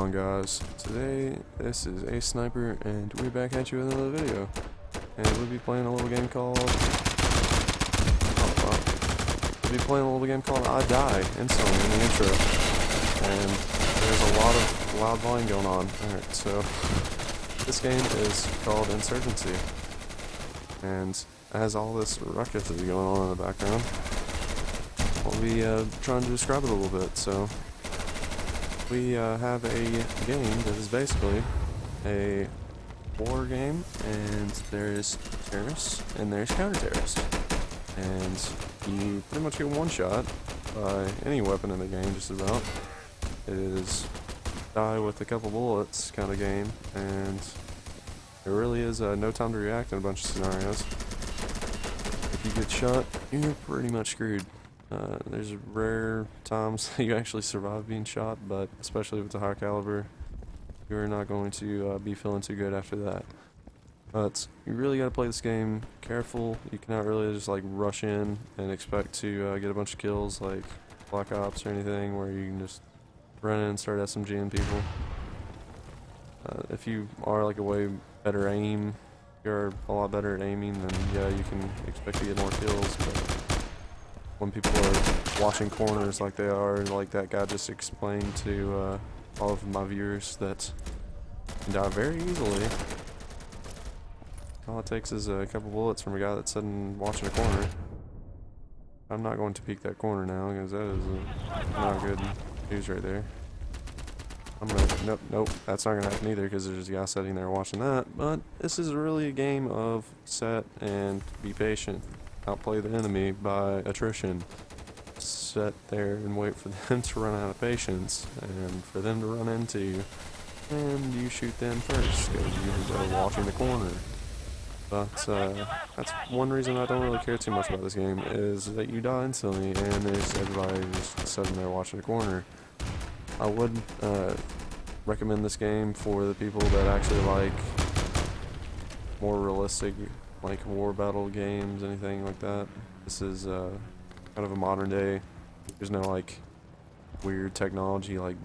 on, guys? Today, this is a sniper, and we're back at you with another video. And we'll be playing a little game called... I Die instantly in the intro. And there's a lot of loud volume going on. Alright, so... this game is called Insurgency. And it has all this ruckus going on in the background. I'll be trying to describe it a little bit, so... we have a game that is basically a war game, and there's terrorists and there's counter-terrorists. And you pretty much get one shot by any weapon in the game, just about. It is die with a couple bullets kind of game, and it really is no time to react in a bunch of scenarios. If you get shot, you're pretty much screwed. There's rare times that you actually survive being shot, but especially with the high caliber, you're not going to be feeling too good after that. But you really got to play this game careful. You cannot really just like rush in and expect to get a bunch of kills like Black Ops or anything, where you can just run in and start SMGing people. If you are like a way better aim, you're a lot better at aiming, then yeah, you can expect to get more kills. But when people are watching corners like they are, like that guy just explained to all of my viewers, that you can die very easily. All it takes is a couple bullets from a guy that's sitting watching a corner. I'm not going to peek that corner now, because that is not good news right there. I'm gonna, nope, that's not gonna happen either, because there's a guy sitting there watching that. But this is really a game of set and be patient. Outplay the enemy by attrition. Sit there and wait for them to run out of patience, and for them to run into you, and you shoot them first, because you're watching the corner. But that's one reason I don't really care too much about this game, is that you die instantly, and there's everybody just sitting there watching the corner. I would recommend this game for the people that actually like more realistic, like war battle games, anything like that. This is kind of a modern day. There's no like weird technology like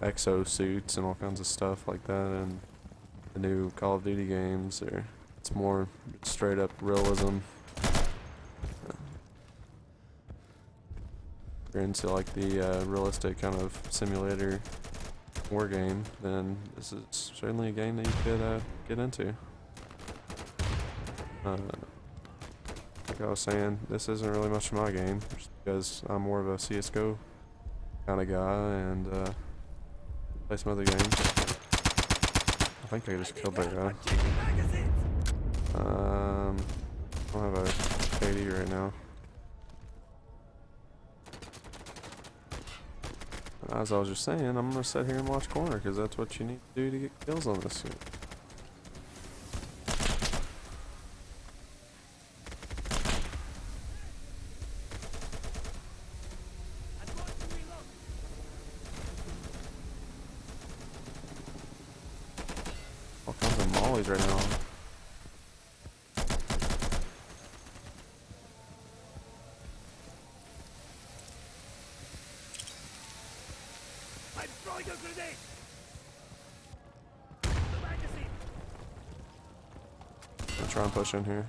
exo suits and all kinds of stuff like that, and the new Call of Duty games. It's more straight up realism. If you're into like the realistic kind of simulator war game, then this is certainly a game that you could get into. Like I was saying, this isn't really much of my game, just because I'm more of a CSGO kind of guy, and play some other games. I think I just killed that guy. I don't have a KD right now. As I was just saying, I'm gonna sit here and watch corner, because that's what you need to do to get kills on this game. All kinds of mollies right now. I'm throwing a grenade! The magazine! I'll try and push in here.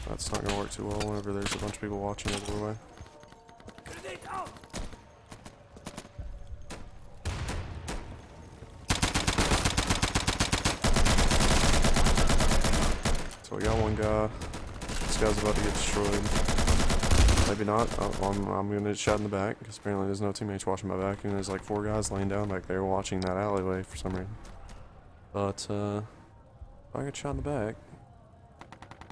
That's not gonna work too well whenever there's a bunch of people watching over the way. Grenade out! So we got one guy. This guy's about to get destroyed. Maybe not. I'm gonna get shot in the back, because apparently there's no teammates watching my back, and there's like 4 guys laying down back there watching that alleyway for some reason. But I get shot in the back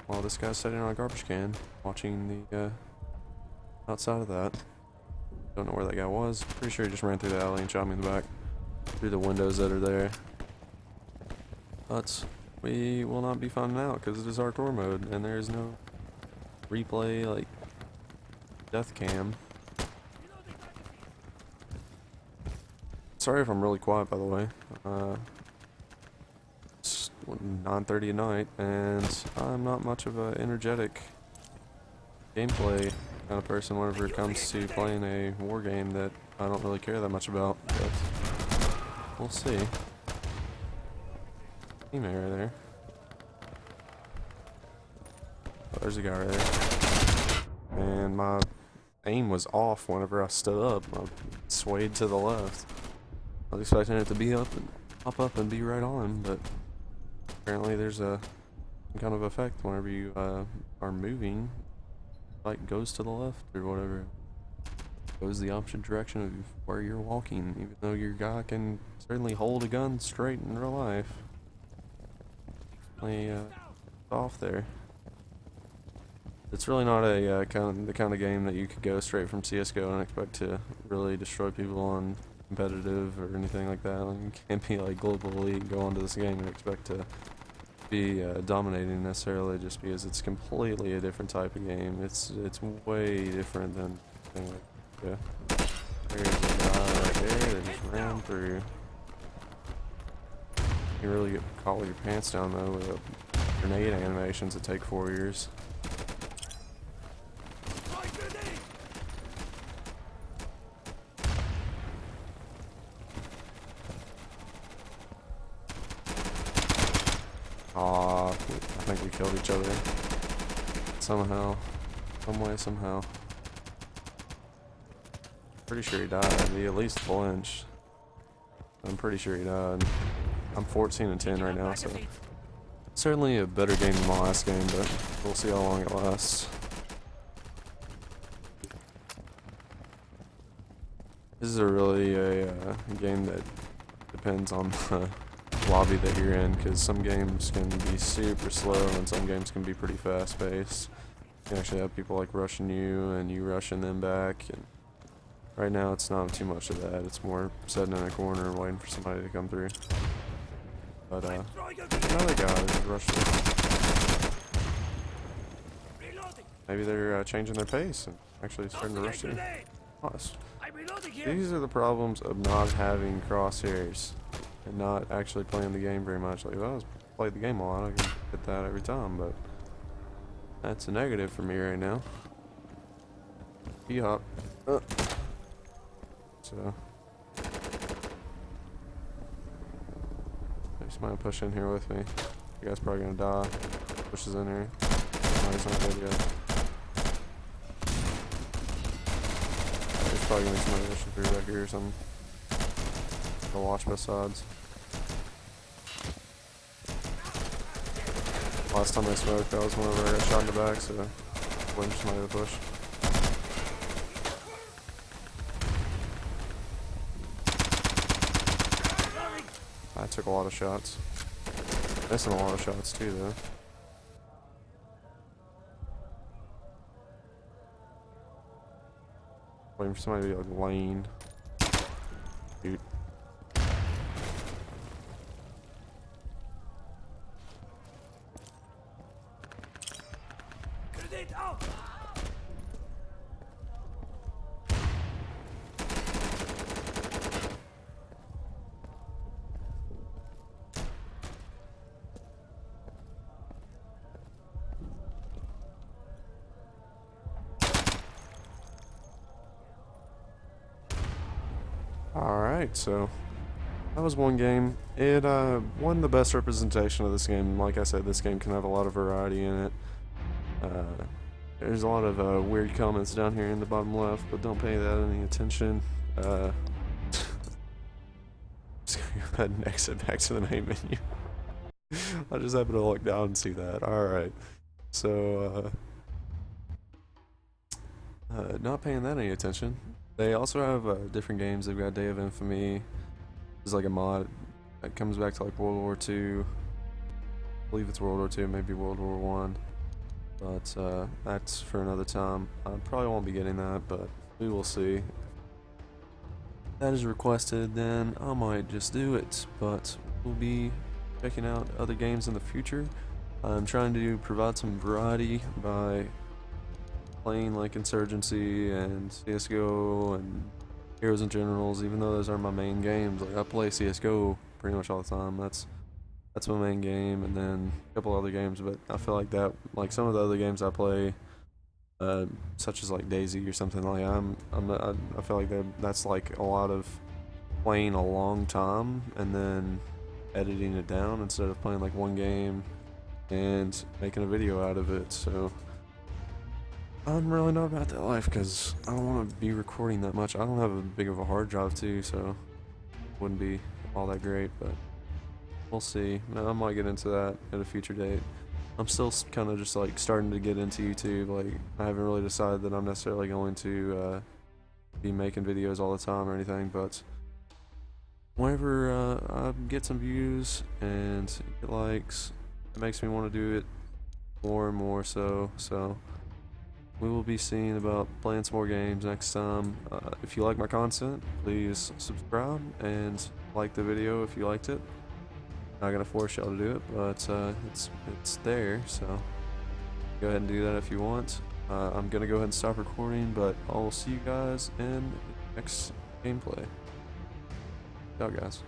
while this guy's sitting on a garbage can watching the outside of that. Don't know where that guy was. Pretty sure he just ran through the alley and shot me in the back through the windows that are there. But we will not be finding out, because it is hardcore mode, and there is no replay like death cam. Sorry if I'm really quiet, by the way. It's 9:30 at night, and I'm not much of an energetic gameplay kind of person whenever it comes to playing a war game that I don't really care that much about. But we'll see. Teammate right there. Oh, there's a guy right there. And my aim was off whenever I stood up. I swayed to the left. I was expecting it to be up and pop up and be right on, but apparently there's a kind of effect whenever you are moving, like goes to the left or whatever. Goes the opposite direction of where you're walking, even though your guy can certainly hold a gun straight in real life. Off there. It's really not a the kind of game that you could go straight from CS:GO and expect to really destroy people on competitive or anything like that. Like, you can't be like global elite and go onto this game and expect to be dominating necessarily, just because it's completely a different type of game. It's way different than anything like. Yeah. There's a guy right there that just ran through. You really get caught with your pants down though with grenade animations that take 4 years. Aw, I think we killed each other. Somehow. Some way, somehow. Pretty sure he died. He at least flinched. I'm pretty sure he died. I'm 14-10 right now, so certainly a better game than my last game, but we'll see how long it lasts. This is really a game that depends on the lobby that you're in, because some games can be super slow and some games can be pretty fast-paced. You can actually have people like rushing you and you rushing them back, and right now it's not too much of that. It's more sitting in a corner waiting for somebody to come through. But another guy is rushing. Maybe they're changing their pace and actually starting to rush you. These are the problems of not having crosshairs and not actually playing the game very much. Like, if I was played the game a lot, I could get that every time, but that's a negative for me right now. Hop. So maybe somebody push in here with me. You guys probably gonna die. Pushes in here. No, he's not dead yet. There's probably gonna be somebody rushing through back here or something. I'll watch both sides. Last time I smoked, that was whenever I got shot in the back, so waiting for somebody to push. I took a lot of shots. Missing a lot of shots too, though. Waiting for somebody to be like lane. Dude. Grenade out! Alright, so that was one game. It won the best representation of this game. Like I said, this game can have a lot of variety in it. There's a lot of weird comments down here in the bottom left, but don't pay that any attention. Just gonna go ahead and exit back to the main menu. I just happened to look down and see that. Alright, so not paying that any attention. They also have different games. They've got Day of Infamy. It's like a mod that comes back to like World War II. I believe it's World War II, maybe World War I. But that's for another time. I probably won't be getting that, but we will see. If that is requested, then I might just do it. But we'll be checking out other games in the future. I'm trying to provide some variety by playing like Insurgency and CS:GO and Heroes and Generals, even though those are my main games. Like, I play CS:GO pretty much all the time. That's my main game, and then a couple other games. But I feel like that, like some of the other games I play, such as like Daisy or something, like I feel like that's like a lot of playing a long time and then editing it down instead of playing like one game and making a video out of it. So I'm really not about that life because I don't want to be recording that much. I don't have a big of a hard drive too, so it wouldn't be all that great, but we'll see. I might get into that at a future date. I'm still kind of just like starting to get into YouTube. Like I haven't really decided that I'm necessarily going to be making videos all the time or anything, but whenever I get some views and get likes, it makes me want to do it more and more so. So we will be seeing about playing some more games next time. If you like my content, please subscribe and like the video if you liked it. Not gonna force y'all to do it, but it's there, so go ahead and do that if you want. I'm gonna go ahead and stop recording, but I'll see you guys in the next gameplay. Ciao, guys.